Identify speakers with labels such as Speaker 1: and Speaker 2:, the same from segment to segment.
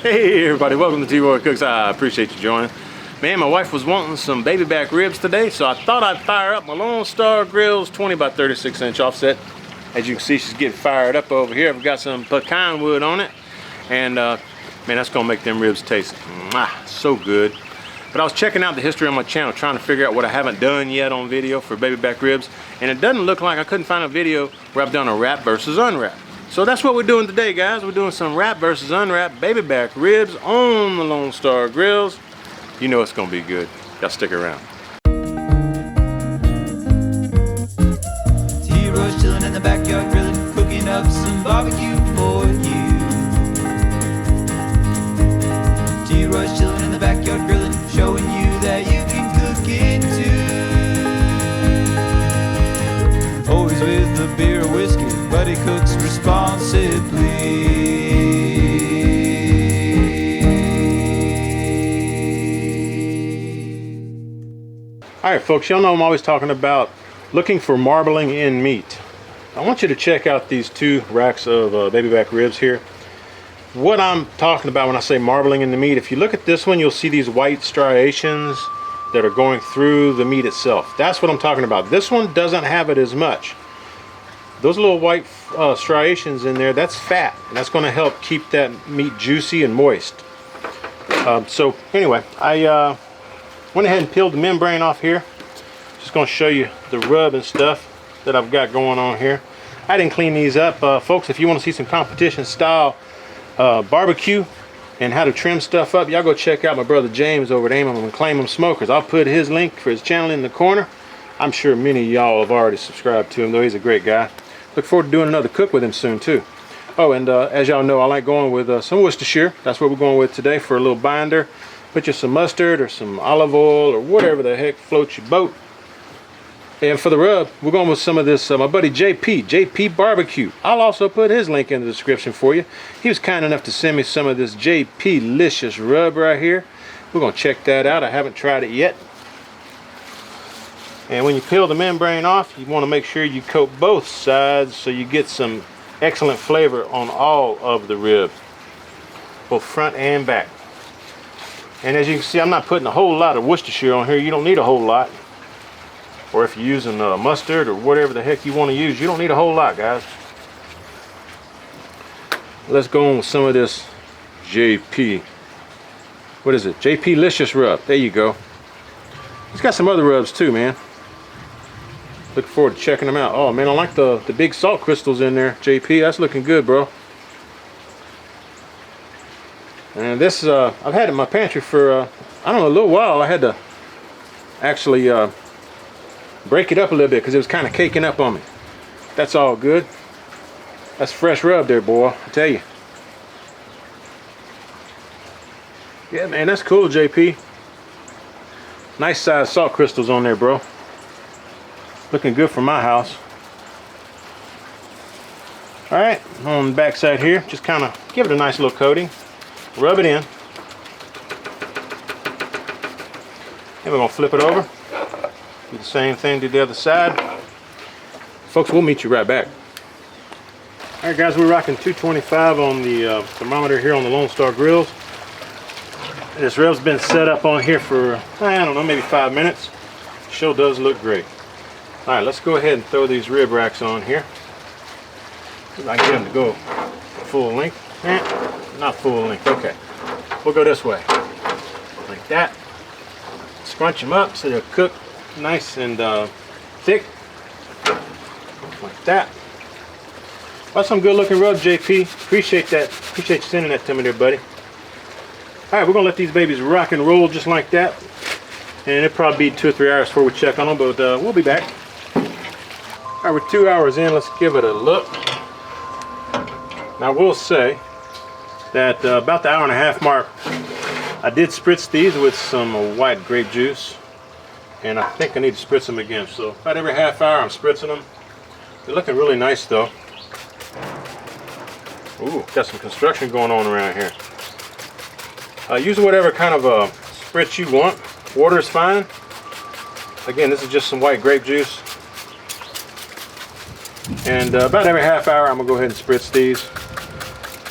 Speaker 1: Hey everybody, welcome to T-Roy Cooks. I appreciate you joining. Man, my wife was wanting some Babyback Ribs today, so I thought I'd fire up my Lone Star Grillz 20 by 36 inch offset. As you can see, she's getting fired up over here. I've got some pecan wood on it, and man, that's gonna make them ribs taste so good. But I was checking out the history on my channel, trying to figure out what I haven't done yet on video for Babyback Ribs, and it doesn't look like I couldn't find a video where I've done a wrap versus unwrap. So that's what we're doing today, guys. We're doing some wrap versus unwrap Babyback Ribs on the Lone Star Grillz. You know it's gonna be good. Y'all stick around.
Speaker 2: T-Roy's chilling in the backyard grilling, cooking up some barbecue for you. T-Roy's chilling in the backyard grilling, showing you that you can cook it too. Always with a beer or whiskey, but he cooks responsibly.
Speaker 1: Alright folks, y'all know I'm always talking about looking for marbling in meat. I want you to check out these two racks of Babyback Ribs here. What I'm talking about when I say marbling in the meat, if you look at this one, you'll see these white striations that are going through the meat itself. That's what I'm talking about. This one doesn't have it as much. Those little white striations in there, that's fat, and that's going to help keep that meat juicy and moist. So anyway, I went ahead and peeled the membrane off here. Just going to show you the rub and stuff that I've got going on here. I didn't clean these up. Folks, if you want to see some competition style barbecue and how to trim stuff up, y'all go check out my brother James over at Aim 'em and Claim 'em Smokers. I'll put his link for his channel in the corner. I'm sure many of y'all have already subscribed to him, though he's a great guy. Look forward to doing another cook with him soon too. Oh, and as y'all know, I like going with some Worcestershire. That's what we're going with today for a little binder. Put you some mustard or some olive oil or whatever the heck floats your boat. And for the rub, we're going with some of this, my buddy J.P.BBQ. I'll also put his link in the description for you. He was kind enough to send me some of this J.P. Licious rub right here. We're going to check that out. I haven't tried it yet. And when you peel the membrane off, you want to make sure you coat both sides so you get some excellent flavor on all of the rib, both front and back. And as you can see, I'm not putting a whole lot of Worcestershire on here. You don't need a whole lot. Or if you're using mustard or whatever the heck you want to use, you don't need a whole lot, guys. Let's go on with some of this JP. What is it? JP Licious rub. There you go. It's got some other rubs too, man. Looking forward to checking them out. Oh man, I like the big salt crystals in there, JP. That's looking good, bro. And this I've had it in my pantry for I don't know, a little while. I had to actually break it up a little bit because it was kind of caking up on me. That's all good. That's fresh rub there, boy, I tell you. Yeah, man, that's cool, JP. Nice size salt crystals on there, bro. Looking good for my house. All right, on the back side here, just kind of give it a nice little coating. Rub it in. And we're gonna flip it over. Do the same thing to the other side. Folks, we'll meet you right back. All right, guys, we're rocking 225 on the thermometer here on the Lone Star Grillz. This rib's been set up on here for, I don't know, maybe 5 minutes. Sure does look great. All right, let's go ahead and throw these rib racks on here. See if I can get them to go full length. Not full length, okay. We'll go this way. Like that. Scrunch them up so they'll cook nice and thick. Like that. That's some good looking rub, JP. Appreciate that. Appreciate you sending that to me there, buddy. Alright, we're going to let these babies rock and roll just like that. And it'll probably be 2 or 3 hours before we check on them, but we'll be back. Alright, we're 2 hours in. Let's give it a look. Now, I will say that about the 1.5 hour mark, I did spritz these with some white grape juice. And I think I need to spritz them again. So about every half hour I'm spritzing them. They're looking really nice though. Ooh, got some construction going on around here. Use whatever kind of spritz you want. Water is fine. Again, this is just some white grape juice. And about every half hour I'm going to go ahead and spritz these.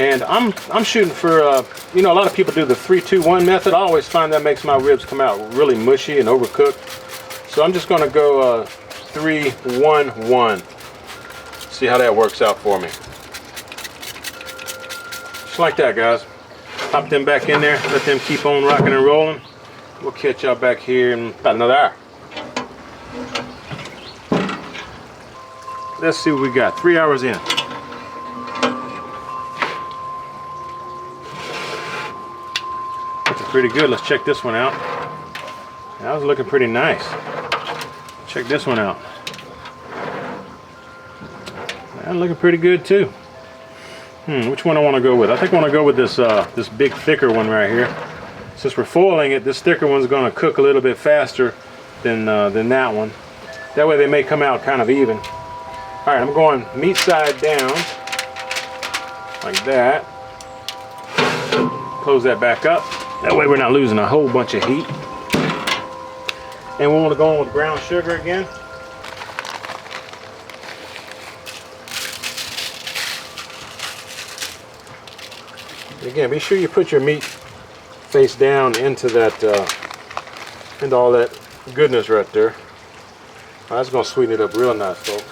Speaker 1: And I'm shooting for, you know, a lot of people do the 3-2-1 method. I always find that makes my ribs come out really mushy and overcooked. So I'm just going to go 3-1-1. See how that works out for me. Just like that, guys. Pop them back in there, let them keep on rocking and rolling. We'll catch y'all back here in about another hour. Let's see what we got. 3 hours in. Looking pretty good. Let's check this one out. That was looking pretty nice. Check this one out. That looking pretty good too. Which one I want to go with? I think I want to go with this this big thicker one right here. Since we're foiling it, this thicker one's going to cook a little bit faster than that one. That way they may come out kind of even. All right, I'm going meat side down like that. Close that back up. That way we're not losing a whole bunch of heat. And we want to go on with brown sugar again. Again, be sure you put your meat face down into that, into all that goodness right there. That's gonna sweeten it up real nice, folks.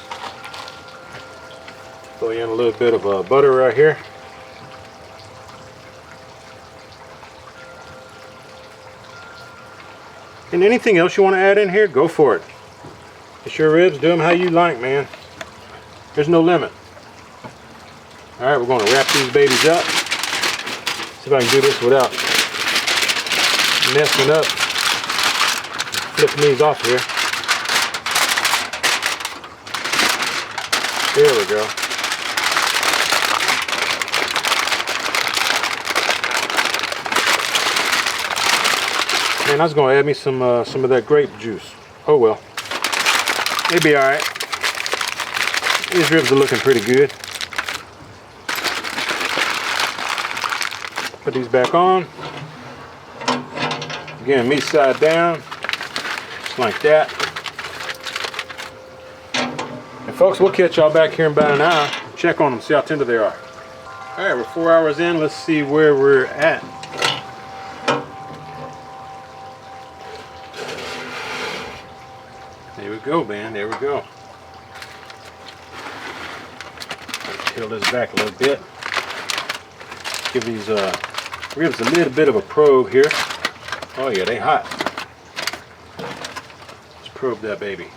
Speaker 1: Throw in a little bit of butter right here. And anything else you want to add in here, go for it. It's your ribs, do them how you like, man. There's no limit. All right, we're going to wrap these babies up. See if I can do this without messing up. Flipping these off here. There we go. Man, I was going to add me some of that grape juice. Oh well. It'll be all right. These ribs are looking pretty good. Put these back on. Again, meat side down. Just like that. And folks, we'll catch y'all back here in about an hour. Check on them, see how tender they are. All right, we're 4 hours in. Let's see where we're at. There we go, man. There we go. Peel this back a little bit. Give these ribs a little bit of a probe here. Oh yeah, they hot. Let's probe that baby.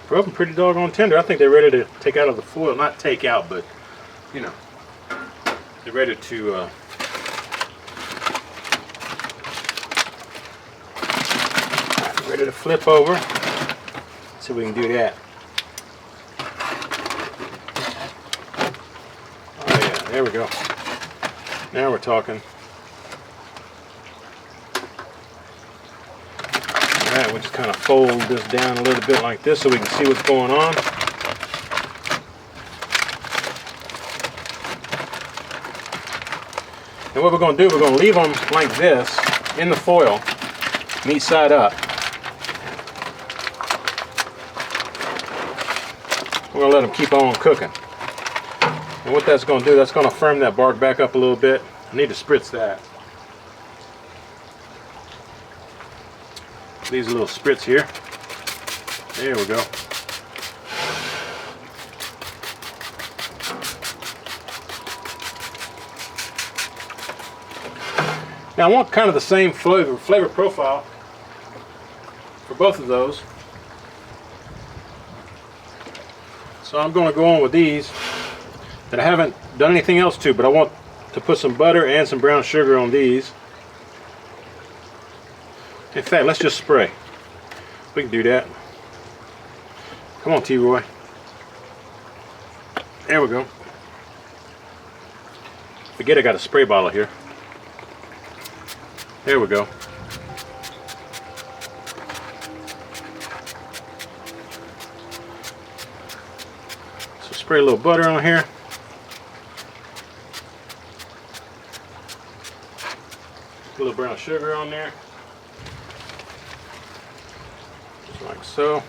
Speaker 1: Probe them pretty doggone tender. I think they're ready to take out of the foil. Not take out, but you know, they're ready to ready to flip over. Let's see if we can do that. Oh yeah, there we go. Now we're talking. Alright, we'll just kind of fold this down a little bit like this so we can see what's going on. And what we're going to do, we're going to leave them like this in the foil, meat side up. We're going to let them keep on cooking. And what that's going to do, that's going to firm that bark back up a little bit. I need to spritz that. These little spritz here. There we go. Now I want kind of the same flavor profile for both of those. So I'm going to go on with these that I haven't done anything else to, but I want to put some butter and some brown sugar on these. In fact, let's just spray. We can do that. Come on, T-Roy. There we go. Forget I got a spray bottle here. There we go. So spray a little butter on here. A little brown sugar on there. Just like so.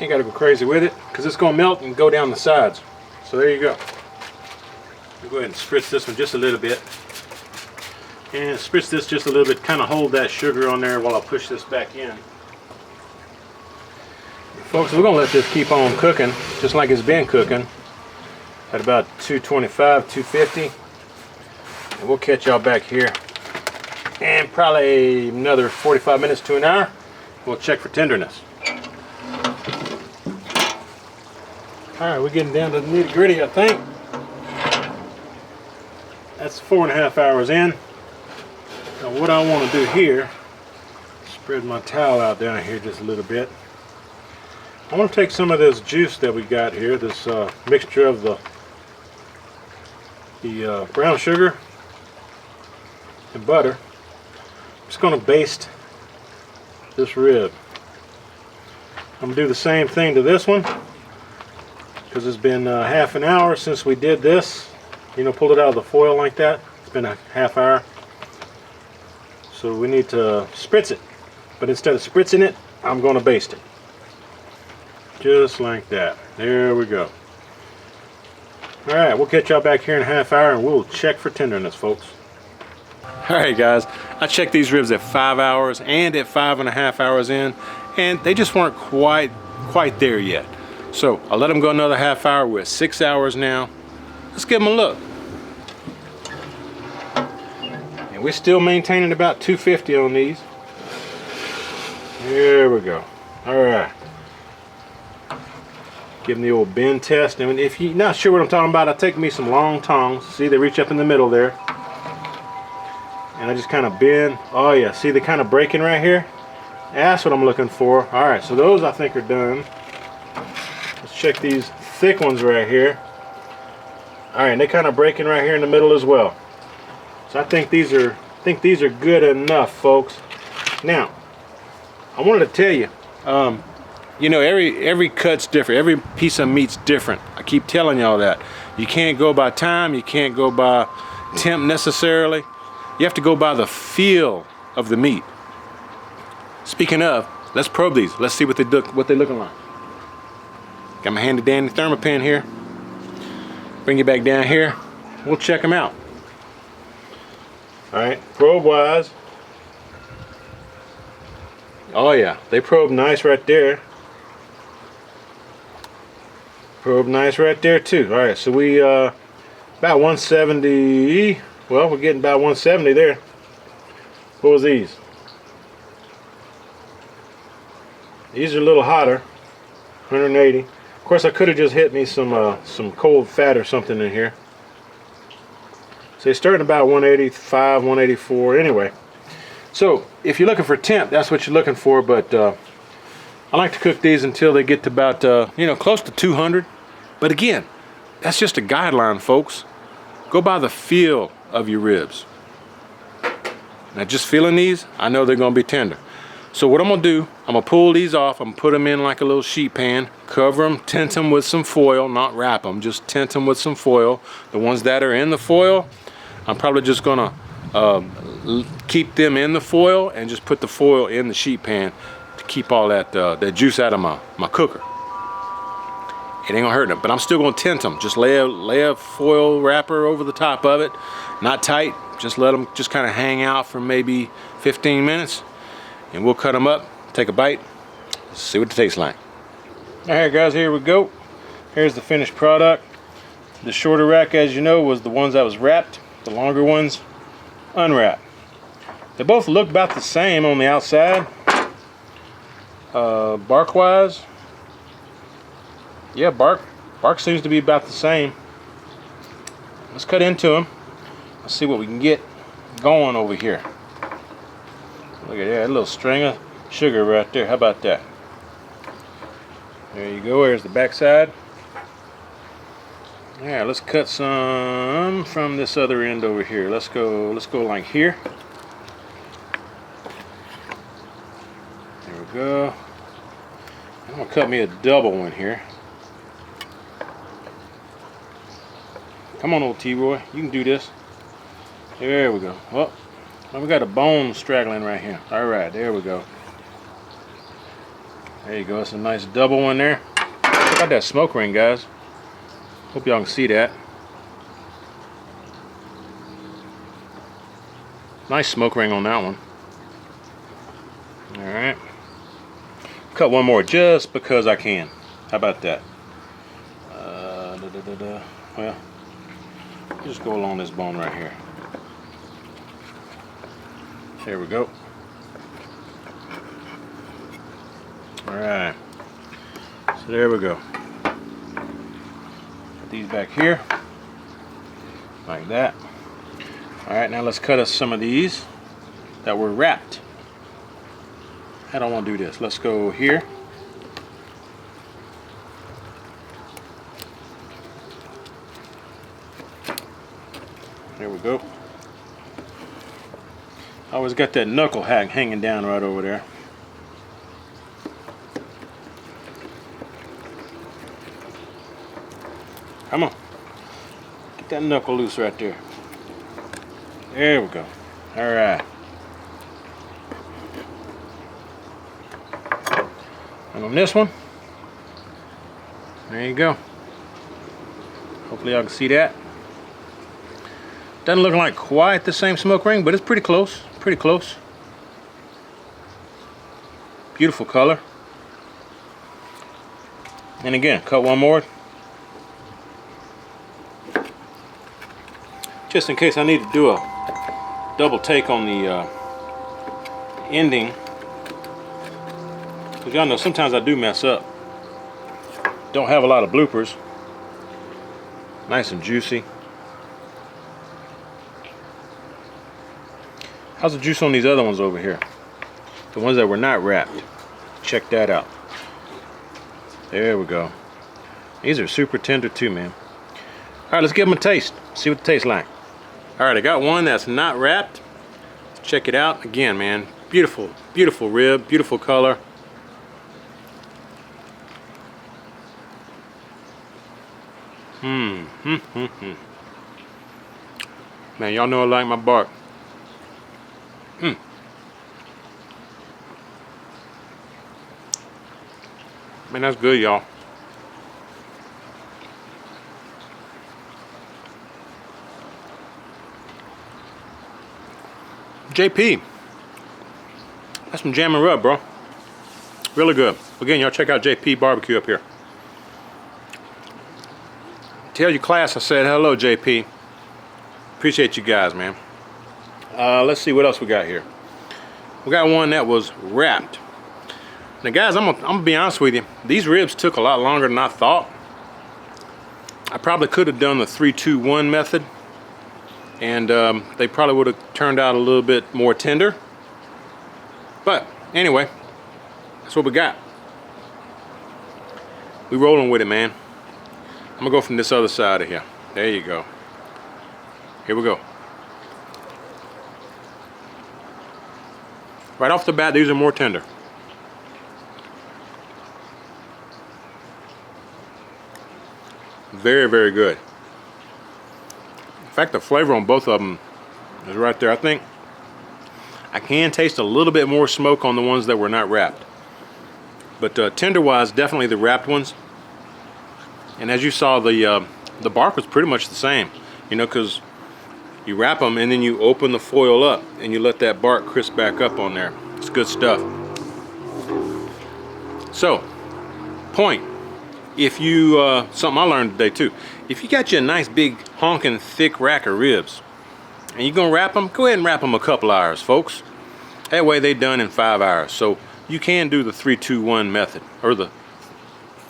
Speaker 1: Ain't got to go crazy with it because it's going to melt and go down the sides. So there you go. We'll go ahead and spritz this one just a little bit. And spritz this just a little bit, kind of hold that sugar on there while I push this back in. Folks, we're going to let this keep on cooking just like it's been cooking at about 225, 250. And we'll catch y'all back here and probably another 45 minutes to an hour. We'll check for tenderness. Alright, we're getting down to the nitty gritty, I think. That's 4.5 hours in. Now what I want to do here, spread my towel out down here just a little bit. I want to take some of this juice that we got here, this mixture of the brown sugar and butter. I'm just going to baste this rib. I'm going to do the same thing to this one because it's been half an hour since we did this. You know, pulled it out of the foil like that. It's been a half hour. So we need to spritz it. But instead of spritzing it, I'm going to baste it. Just like that. There we go. Alright, we'll catch y'all back here in a half hour and we'll check for tenderness, folks. Alright guys, I checked these ribs at 5 hours and at 5.5 hours in, and they just weren't quite there yet. So I let them go another half hour. We're at 6 hours now. Let's give them a look. And we're still maintaining about 250 on these. There we go. Alright. Give them the old bend test. And if you're not sure what I'm talking about, I take me some long tongs. See, they reach up in the middle there. And I just kind of bend. Oh yeah, see, they're kind of breaking right here. That's what I'm looking for. Alright, so those I think are done. Let's check these thick ones right here. Alright, they're kind of breaking right here in the middle as well. So I think these are good enough, folks. Now, I wanted to tell you, you know, every cut's different. Every piece of meat's different. I keep telling y'all that. You can't go by time. You can't go by temp necessarily. You have to go by the feel of the meat. Speaking of, let's probe these. Let's see what they're looking like. Got my handy dandy thermopan here. Bring it back down here. We'll check them out. All right, probe wise. Oh yeah, they probe nice right there. Probe nice right there too. All right, so we about 170. Well, we're getting about 170 there. What was these? These are a little hotter, 180. Of course, I could have just hit me some cold fat or something in here. So they're starting about 185, 184. Anyway, so if you're looking for temp, that's what you're looking for. But I like to cook these until they get to about you know, close to 200. But again, that's just a guideline, folks. Go by the feel of your ribs. Now, just feeling these, I know they're going to be tender. So what I'm going to do, I'm going to pull these off. I'm going to put them in like a little sheet pan, cover them, tint them with some foil, not wrap them, just tint them with some foil. The ones that are in the foil, I'm probably just going to keep them in the foil and just put the foil in the sheet pan to keep all that juice out of my cooker. It ain't gonna hurt them, but I'm still gonna tint them. Just lay a foil wrapper over the top of it, not tight. Just let them just kind of hang out for maybe 15 minutes, and we'll cut them up, take a bite, see what it tastes like. All right, guys, here we go. Here's the finished product. The shorter rack, as you know, was the ones that was wrapped. The longer ones, unwrapped. They both look about the same on the outside. Bark-wise, yeah, bark seems to be about the same. Let's cut into them. Let's see what we can get going over here. Look at that, a little string of sugar right there. How about that? There you go. There's the back side. Yeah, let's cut some from this other end over here. Let's go like here. There we go. I'm gonna cut me a double one here. Come on, old T-Roy, you can do this. There we go. Well, we got a bone straggling right here. All right, there we go. There you go. That's a nice double one there. Check out that smoke ring, guys. Hope y'all can see that. Nice smoke ring on that one. Alright. Cut one more just because I can. How about that? Well, just go along this bone right here. There we go. Alright. So there we go. Put these back here. Like that. Alright, now let's cut us some of these that were wrapped. I don't want to do this. Let's go here. There we go. I always got that knuckle hack hanging down right over there. Come on. Get that knuckle loose right there. There we go. Alright. And on this one, there you go. Hopefully y'all can see that. Doesn't look like quite the same smoke ring, but it's pretty close. Pretty close. Beautiful color. And again, cut one more. Just in case I need to do a double take on the ending. Because y'all know sometimes I do mess up. Don't have a lot of bloopers. Nice and juicy. How's the juice on these other ones over here? The ones that were not wrapped. Check that out. There we go. These are super tender too, man. Alright, let's give them a taste. See what it tastes like. Alright, I got one that's not wrapped. Let's check it out. Again, man. Beautiful, beautiful rib. Beautiful color. Man, y'all know I like my bark. Man, that's good, y'all. JP. That's some jam and rub, bro. Really good. Again, y'all check out J.P.BBQ up here. Tell your class I said hello, JP. Appreciate you guys, man. Let's see what else we got here. We got one that was wrapped. Now, guys, I'm gonna be honest with you. These ribs took a lot longer than I thought. I probably could have done the 3-2-1 method, and they probably would have turned out a little bit more tender. But anyway, that's what we got. We rolling with it, man. I'm gonna go from this other side of here. There you go. Here we go. Right off the bat, these are more tender. Very, very good. In fact, the flavor on both of them is right there. I think I can taste a little bit more smoke on the ones that were not wrapped. But tender-wise, definitely the wrapped ones. And as you saw, the bark was pretty much the same. You know, because you wrap them and then you open the foil up and you let that bark crisp back up on there. It's good stuff. So, point. If you, something I learned today too, if you got you a nice big honking thick rack of ribs and you're gonna wrap them, go ahead and wrap them a couple hours, folks. That way they done in 5 hours. So you can do the 3-2-1 method, or the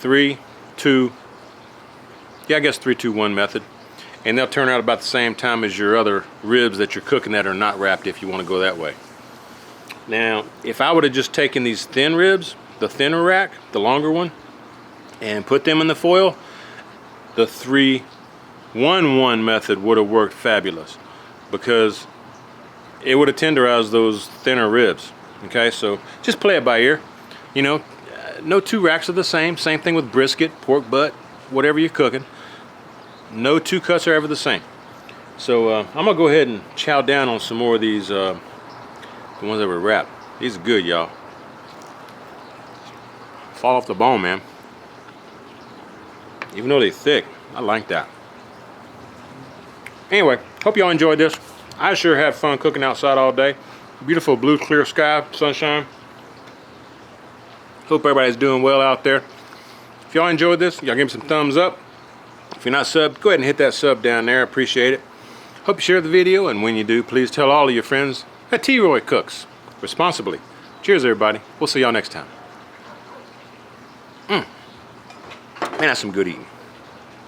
Speaker 1: 3-2, yeah, I guess 3-2-1 method, and they'll turn out about the same time as your other ribs that you're cooking that are not wrapped, if you want to go that way. Now, if I would have just taken these thin ribs, the thinner rack, the longer one, and put them in the foil, the 3-1-1 method would have worked fabulous, because it would have tenderized those thinner ribs. Okay, so just play it by ear. You know, no two racks are the same. Same thing with brisket, pork butt, whatever you're cooking. No two cuts are ever the same. So I'm gonna go ahead and chow down on some more of these, the ones that were wrapped. These are good, y'all. fall off the bone, man. Even though they're thick, I like that. Anyway, hope y'all enjoyed this. I sure had fun cooking outside all day. Beautiful blue, clear sky, sunshine. Hope everybody's doing well out there. If y'all enjoyed this, y'all give me some thumbs up. If you're not subbed, go ahead and hit that sub down there. I appreciate it. Hope you share the video, and when you do, please tell all of your friends that T-Roy cooks responsibly. Cheers, everybody. We'll see y'all next time. Man, that's some good eating.